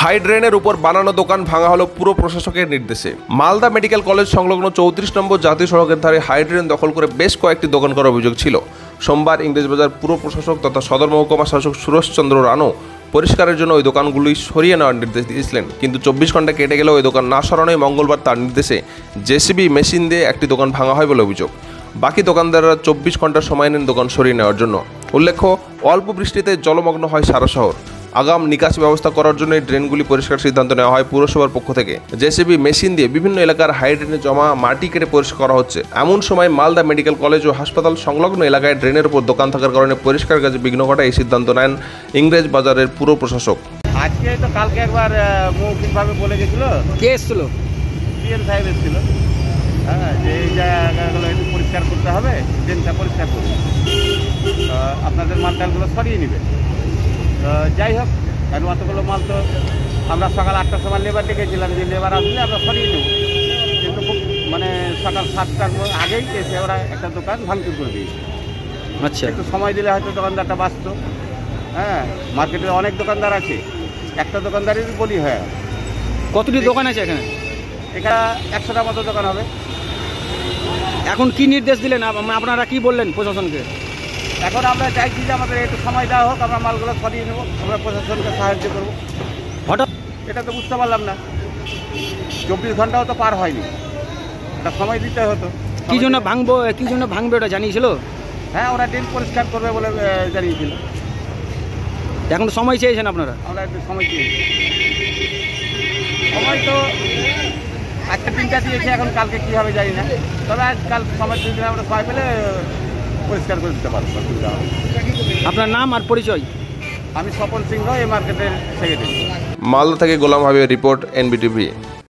High ড্রেনের উপর বানানো দোকান ভাঙা হলো পুরো প্রশাসকের নির্দেশে। মালদা মেডিকেল কলেজ সংলগ্ন 34 নম্বর জাতীয় সড়কের ধারে হাই ড্রেন দখল করে বেশ কয়েকটি দোকান করার অভিযোগ ছিল। সোমবার ইংরেজবাজার পুর প্রশাসক তথা সদর মহকুমা শাসক সুরেশচন্দ্র রানো পরিষ্কারের জন্য ওই দোকানগুলি সরিয়ে নেওয়ার নির্দেশ দিয়েছিলেন, কিন্তু 24 ঘন্টা কেটে গেলেও ওই দোকান না সরানোয় মঙ্গলবার তার নির্দেশে জেসিবি মেশিন দিয়ে একটি দোকান ভাঙা হয় বলে অভিযোগ। বাকি দোকানদাররা 24 ঘন্টা সময় নেন দোকান সরিয়ে নেওয়ার জন্য। উল্লেখ্য, অল্প বৃষ্টিতে জলমগ্ন হয় সারা শহর। আগাম নিকাশি ব্যবস্থা করার জন্য এই ড্রেনগুলি পরিষ্কার সিদ্ধান্ত নেওয়া হয় পুরসভার পক্ষ থেকে। জেসিবি মেশিন দিয়ে বিভিন্ন এলাকার হাই ড্রেনে জমা মাটি কেটে পরিষ্কার করা হচ্ছে। এমন সময় মালদা মেডিকেল কলেজ ও হাসপাতাল সংলগ্ন এলাকায় ড্রেনের উপর দোকান থাকার কারণে পরিষ্কার কাজে বিঘ্ন ঘটায় এই সিদ্ধান্ত নেন ইংরেজ বাজারের পুর প্রশাসক। আজকে তো কালকে একবার মৌখিকভাবে বলে গেছিল, কে এসেছিল? পিএম সাহেব এসেছিল, হ্যাঁ, যে এই জায়গাগুলো একটু পরিষ্কার করতে হবে, ড্রেনটা পরিষ্কার করবে, আপনাদের মালটালগুলো সরিয়ে নেবে। যাই হোক, আর অতগুলো মাল তো আমরা সকাল 8টার সময় লেবার ডেকেছিলাম যে লেবার আসলে আমরা সরিয়ে নেব, কিন্তু খুব মানে সকাল 7টার আগেই এসে ওরা একটা দোকান ভাঙচুর করে দিয়েছে। আচ্ছা, একটু সময় দিলে হয়তো দোকানদারটা বাঁচত। হ্যাঁ, মার্কেটে অনেক দোকানদার আছে, একটা দোকানদারেরই বলি হয়। কতটি দোকান আছে এখানে? এখানে 100টার মতো দোকান হবে। এখন কি নির্দেশ দিলেন আপনারা, কি বললেন প্রশাসনকে? এখন আমরা চাইছি যে আমাদের একটু সময় দেওয়া হোক, আমরা মালগুলো সরিয়ে নেবো, আমরা প্রশাসনকে সাহায্য করবো। হঠাৎ এটা তো বুঝতে পারলাম না, 24 ঘন্টাও তো পার হয়নি, একটা সময় দিতে হতো। কি জন্য ভাঙবে ওটা জানিয়েছিল? হ্যাঁ, ওরা ড্রেন পরিষ্কার করবে বলে জানিয়েছিল। এখন সময় চেয়েছেন আপনারা? আমরা একটু সময় চেয়েছি। সময় তো আজকে 3টা দিয়েছে, এখন কালকে কী হবে জানি না, তবে আজকাল সময় দিলে আমরা সময় পেলে পরিষ্কার করে দিতে পারবো। আপনার নাম আর পরিচয়? আমি স্বপন সিংহ, এই মার্কেটের সেক্রেটারি। মালদা থেকে গোলাম হাবিবের রিপোর্ট, NBTV।